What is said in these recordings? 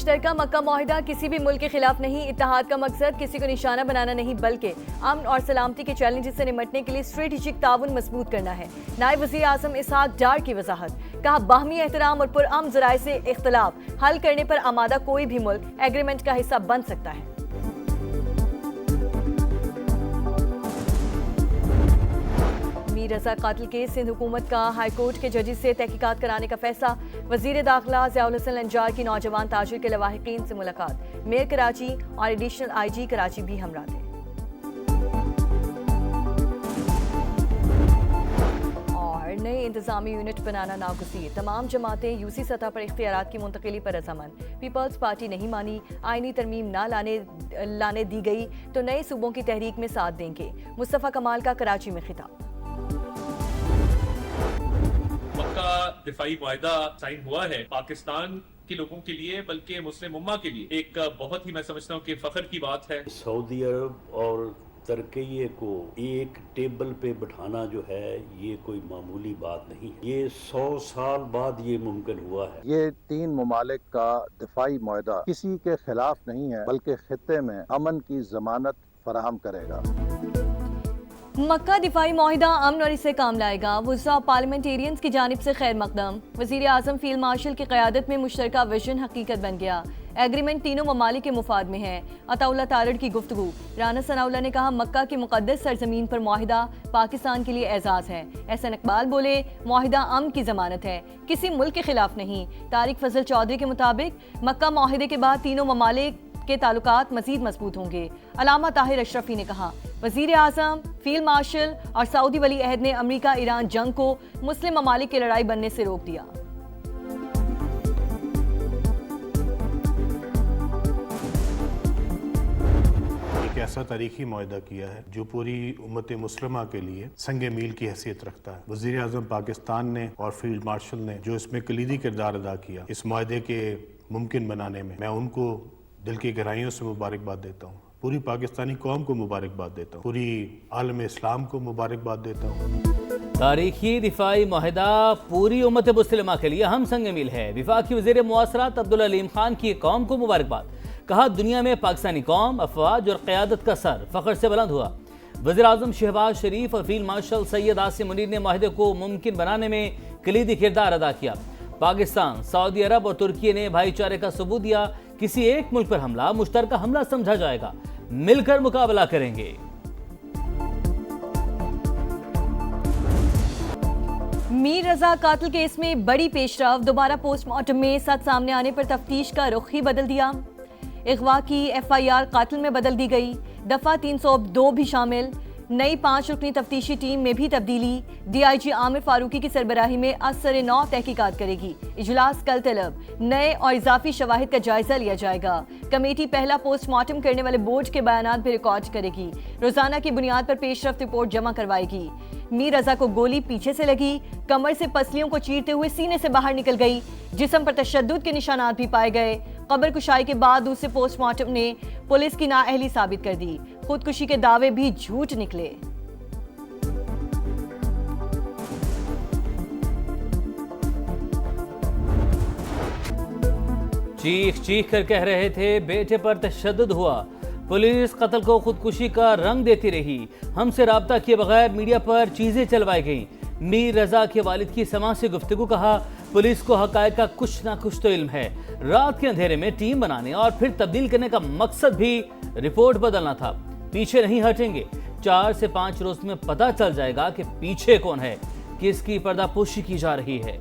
मुश्तरका मक्का मुआहिदा किसी भी मुल्क के खिलाफ नहीं। इत्तेहाद का मकसद किसी को निशाना बनाना नहीं बल्कि अमन और सलामती के चैलेंजेस से निपटने के लिए स्ट्रेटेजिक ताउन मजबूत करना है। नायब वज़ीर आज़म इसहाक डार की वजाहत, कहा बाहमी एहतराम और पुरअमन ज़राए से इख्तलाफ हल करने पर आमादा कोई भी मुल्क एग्रीमेंट का हिस्सा बन सकता है। मीर रजा कातिल केस सिंध हुकूमत का हाई कोर्ट के जजेस से तहकीकात कराने का फैसला। वजीर दाखिला ज़ियाउल हसन लंजार की नौजवान ताजिर के लवाहिकीन से मुलाकात। मेयर कराची और एडिशनल IG कराची भी हमरा थे। और नए इंतजामी यूनिट बनाना नागुज़ीर, तमाम जमातें UC सतह पर इख्तियारात की मुंतकिली पर रजामंद। पीपल्स पार्टी नहीं मानी, आईनी तरमीम ना लाने दी गई तो नए सूबों की तहरीक में साथ देंगे। मुस्तफ़ा कमाल का कराची में खिताब। मक्का दिफाई मुआहिदा साइन हुआ है पाकिस्तान के लोगों के लिए, बल्कि मुस्लिम उम्मा के लिए एक बहुत ही, मैं समझता हूँ कि फख्र की बात है। सऊदी अरब और तुर्की को एक टेबल पे बिठाना जो है ये कोई मामूली बात नहीं है। ये 100 साल बाद ये मुमकिन हुआ है। ये 3 ममालिक का दिफाई मुआहिदा किसी के खिलाफ नहीं है बल्कि खित्ते में अमन की जमानत फराहम करेगा। मक्का दिफाई मुआहिदा अमन और इससे काम लाएगा। वुज़रा पार्लियामेंटेरियंस की जानिब से खैर मकदम। वज़ीर आज़म फील्ड मार्शल की क़यादत में मुश्तरका विजन हकीकत बन गया। एग्रीमेंट तीनों ममालिक के मुफाद में है। अताउल्लाह तारड़ की गुफ्तगू। राना सनाउल्लाह ने कहा मक्का की मुक़द्दस सरजमीन पर मुआहिदा पाकिस्तान के लिए एजाज़ है। एहसन इकबाल बोले मुआहिदा अमन की जमानत है, किसी मुल्क के खिलाफ नहीं। तारिक फजल चौधरी के मुताबिक मक्का मुआहिदे के बाद तीनों ममालिक के ताल्लुकात मजीद मजबूत होंगे। अलामा ताहिर अशरफी ने कहा वज़ीर आज़म, फील्ड मार्शल और सऊदी वली अहद ने अमरीका ईरान जंग को मुस्लिम ममालिक की लड़ाई बनने से रोक दिया। एक ऐसा तारीखी मुआहिदा किया है जो पूरी उम्मत मुस्लिमा के लिए संगे मील की हैसियत रखता है। वज़ीर आज़म पाकिस्तान ने और फील्ड मार्शल ने जो इसमें कलीदी किरदार अदा किया इस मुआहिदे के मुमकिन बनाने में, मैं उनको दिल की गहराइयों से मुबारकबाद देता हूँ। पूरी पाकिस्तानी कौम को मुबारकबाद देता हूँ, पूरी आलम इस्लाम को मुबारकबाद देता हूँ। तारीखी दिफाई मुआहिदा पूरी उम्मत मुस्लिमा के लिए हम संग मिल है। वफाकी वज़ीर मुआसरात अब्दुल अलीम खान की कौम को मुबारकबाद। कहा दुनिया में पाकिस्तानी कौम, अफवाज और क़यादत का सर फ़ख्र से बुलंद हुआ। वज़ीर आज़म शहबाज शरीफ और फील्ड मार्शल सैयद आसिम मुनीर ने मुआहिदे को मुमकिन बनाने में कलीदी किरदार अदा किया। पाकिस्तान, सऊदी अरब और तुर्की ने भाईचारे का सबूत दिया। किसी एक मुल्क पर हमला मुश्तरका हमला समझा जाएगा, मिलकर मुकाबला करेंगे। मीर रजा कातिल केस में बड़ी पेशरफ। दोबारा पोस्टमार्टम में सच सामने आने पर तफ्तीश का रुख ही बदल दिया। अगवा की FIR कातिल में बदल दी गई। दफा 302 भी शामिल। नई 5 रुकनी तफ्तीशी टीम में भी तब्दीली। DIG आमिर फारूकी की सरबराही में असर नौ तहकीकात करेगी। इजलास कल तलब। नए और इजाफी शवाहिद का जायजा लिया जाएगा। कमेटी पहला पोस्टमार्टम करने वाले बोर्ड के बयानात भी रिकॉर्ड करेगी। रोजाना की बुनियाद पर पेशरफ्त रिपोर्ट जमा करवाएगी। मीर रजा को गोली पीछे से लगी, कमर से पसलियों को चीरते हुए सीने से बाहर निकल गई। जिस्म पर तशद्दुद के निशानात भी पाए गए। कब्र कुशाई के बाद दूसरे पोस्टमार्टम ने पुलिस की नाअहली साबित कर दी। खुदकुशी के दावे भी झूठ निकले। चीख चीख कर कह रहे थे बेटे पर तशद्दुद हुआ। पुलिस कत्ल को खुदकुशी का रंग देती रही। हमसे राब्ता किए बगैर मीडिया पर चीजें चलवाई गईं। मीर रजा के वालिद की समा से गुफ्तगू। कहा पुलिस को हकायक का कुछ ना कुछ तो इल्म है। रात के अंधेरे में टीम बनाने और फिर तब्दील करने का मकसद भी रिपोर्ट बदलना था। पीछे नहीं हटेंगे। 4 से 5 रोज में पता चल जाएगा कि पीछे कौन है, किसकी पर्दापोशी की जा रही है।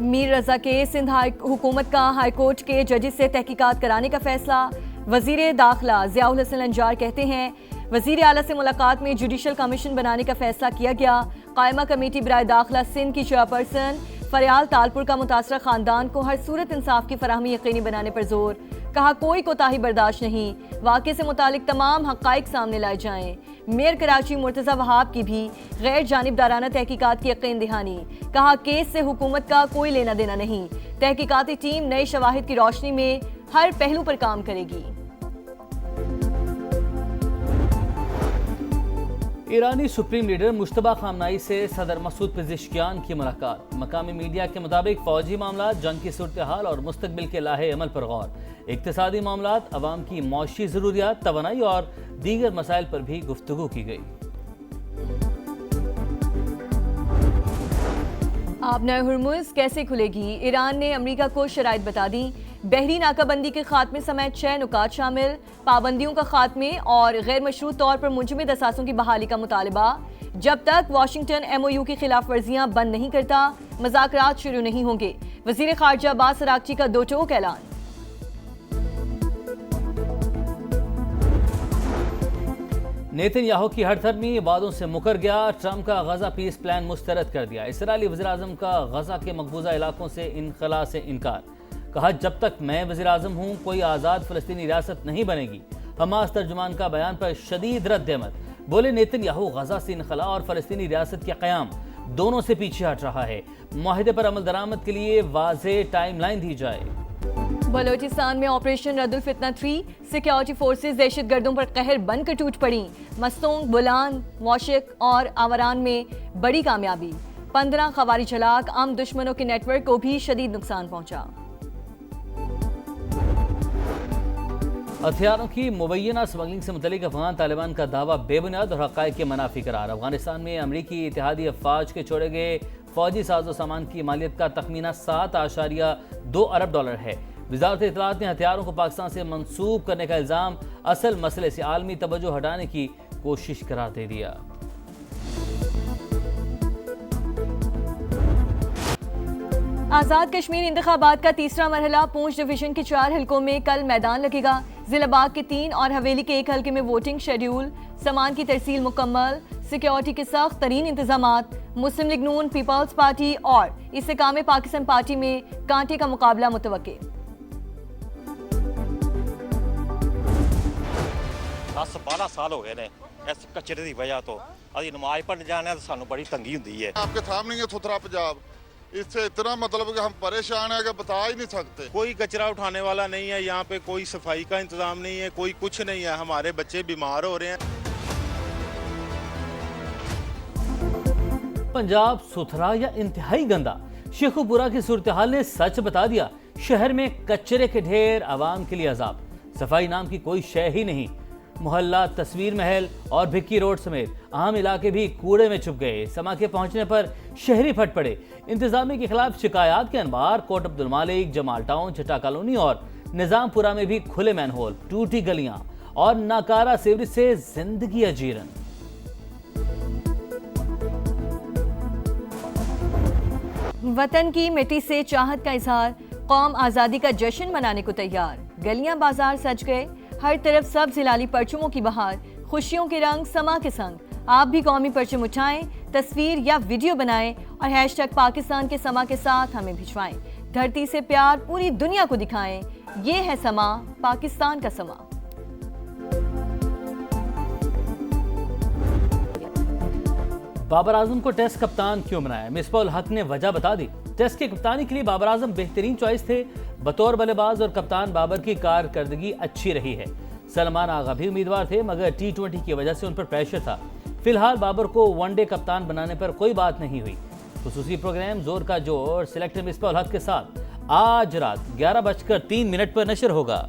मीर रजा के सिंध हुकूमत का हाई कोर्ट के जजेस से तहकीकात कराने का फैसला। वजीर दाखिला ज़ियाउल हसन लंजार कहते हैं वजीर आला से मुलाकात में जुडिशल कमीशन बनाने का फैसला किया गया। कायमा कमेटी बराए दाखिला सिंध की चेयरपर्सन फरियाल तालपुर का मुतासरा खानदान को हर सूरत इंसाफ की फराहमी यकीनी बनाने पर जोर। कहा कोई कोताही बर्दाश्त नहीं। वाक़े से मुतालिक तमाम हक़ाइक़ सामने लाए जाएं। मेयर कराची मुर्तज़ा वहाब की भी गैर जानिबदाराना तहकीकात की यकीन दहानी। कहा केस से हुकूमत का कोई लेना देना नहीं। तहकीकाती टीम नए शवाहिद की रोशनी में हर पहलू पर काम करेगी। ईरानी सुप्रीम लीडर मुश्तबा खामनाई से सदर मसूद पेज़ेश्कियान की मुलाकात। मकामी मीडिया के मुताबिक फौजी मामला, जंग की सूरत हाल और मुस्तकबिल के लाहे अमल पर गौर। इक्तिसादी मामलात, अवाम की मौशी ज़रूरियात, तवानाई और दीगर मसाइल पर भी गुफ्तगू की गई। आबनाए हुर्मुज़ कैसे खुलेगी? ईरान ने अमेरिका को शराइत बता दी। बहरी नाकाबंदी के खात्मे समेत 6 नुकात शामिल, पाबंदियों का खात्मे और गैर मशरूत तौर पर मुंजमद असासों की बहाली का मुतालबा। जब तक वाशिंगटन MOU की खिलाफ वर्जियां बंद नहीं करता, मुज़ाकरात शुरू नहीं होंगे। वज़ीर ख़ारजा अब्बास अराग़ची का दो टोक ऐलान। नेतन्याहू की हड़धर्मी, वादों से मुकर गया। ट्रंप का गजा पीस प्लान मुस्तरद कर दिया। इसराइली वज़ीर-ए-आज़म का गजा के मकबूजा इलाकों से इनखला से इनकार। कहा, जब तक मैं वज़ीर-ए-आज़म हूँ कोई आज़ाद फ़लस्तीनी रियासत नहीं बनेगी। हमास तर्जुमान का बयान पर शदीद रद्द-ए-अमल। बोले, नेतन्याहू गजा से इनखला और फ़लस्तीनी रियासत के क़याम दोनों से पीछे हट रहा है। मुआहिदे पर अमल दरामद के लिए वाज़ेह टाइमलाइन दी जाए। बलोचिस्तान में ऑपरेशन रद्दुल फितना 3, सिक्योरिटी फोर्सेज दहशतगर्दों पर कहर बनकर टूट पड़ी। मस्तोंग, बुलान, मौशिक और आवारान में बड़ी कामयाबी। 15 ख़वारिज हलाक। आम दुश्मनों के नेटवर्क को भी शदीद नुकसान पहुंचा। हथियारों की मुबैना स्मगलिंग से मुतल्लिक अफगान तालिबान का दावा बेबुनियाद और हक़ाइक़ के मनाफी करार। अफगानिस्तान में अमरीकी इत्तेहादी अफवाज के छोड़े गए फौजी साजो सामान की मालियत का तखमीना $7.2 अरब है। वज़ारत इत्तलात ने हथियारों को पाकिस्तान से मंसूब करने का इल्ज़ाम असल मसले से आलमी तवज्जो हटाने की कोशिश करार दे दिया। आज़ाद कश्मीर इंतखाबात का तीसरा मरहला पूंछ डिवीजन के 4 हलकों में कल मैदान लगेगा। जिला बाग के 3 और हवेली के 1 हलके में वोटिंग शेड्यूल। सामान की तरसील मुकम्मल। सिक्योरिटी के सख्त तरीन इंतजामात। मुस्लिम लीग नून, पीपल्स पार्टी और इस्तेकाम पाकिस्तान पार्टी में कांटे का मुकाबला मुतवक्के। 10-12 साल हो गए ने इस कचरे की वजह तो अभी नमाज पढ़ने जाने तो सानू बड़ी तंगी होती है। आपके सामने ये सुथरा पंजाब, इससे इतना मतलब कि हम परेशान है कि बता ही नहीं सकते। कोई कचरा उठाने वाला नहीं है यहाँ पे, कोई सफाई का इंतजाम नहीं है, कोई कुछ नहीं है। हमारे बच्चे बीमार हो रहे हैं। पंजाब सुथरा या इंतहाई गंदा? शेखुपुरा की सूरत हाल ने सच बता दिया। शहर में कचरे के ढेर, आवाम के लिए अजाब। सफाई नाम की कोई शय ही नहीं। मोहल्ला तस्वीर महल और भिक्की रोड समेत अहम इलाके भी कूड़े में छुप गए। समा के पहुंचने पर शहरी फट पड़े। इंतजामिया के खिलाफ शिकायत के अनबार। कोट अब्दुल मालिक, जमाल टाउन, छठा कॉलोनी और निजामपुरा में भी खुले मैनहोल, टूटी गलियां और नाकारा सीवरेज से जिंदगी अजीरन। वतन की मिट्टी से चाहत का इजहार। कौम आज़ादी का जश्न मनाने को तैयार। गलियां बाजार सज गए। हर तरफ सब जिलाली परचमों की बहार। खुशियों के रंग समा के संग। आप भी कौमी परचम उठाएं, तस्वीर या वीडियो बनाएं और हैशटैग पाकिस्तान के समा के साथ हमें भिजवाएं। धरती से प्यार पूरी दुनिया को दिखाएं। ये है समा, पाकिस्तान का समा। बाबर आजम को टेस्ट कप्तान क्यों बनाया? मिसबाह-उल हक ने वजह बता दी। टेस्ट की कप्तानी के लिए बाबर आजम बेहतरीन चॉइस थे। बतौर बल्लेबाज और कप्तान बाबर की कारकर्दगी अच्छी रही है। सलमान आगा भी उम्मीदवार थे मगर T20 की वजह से उन पर प्रेशर था। फिलहाल बाबर को वनडे कप्तान बनाने पर कोई बात नहीं हुई। खुसूसी प्रोग्राम जोर का जोर सिलेक्टर मिसबाह-उल हक के साथ आज रात 11:03 पर नशर होगा।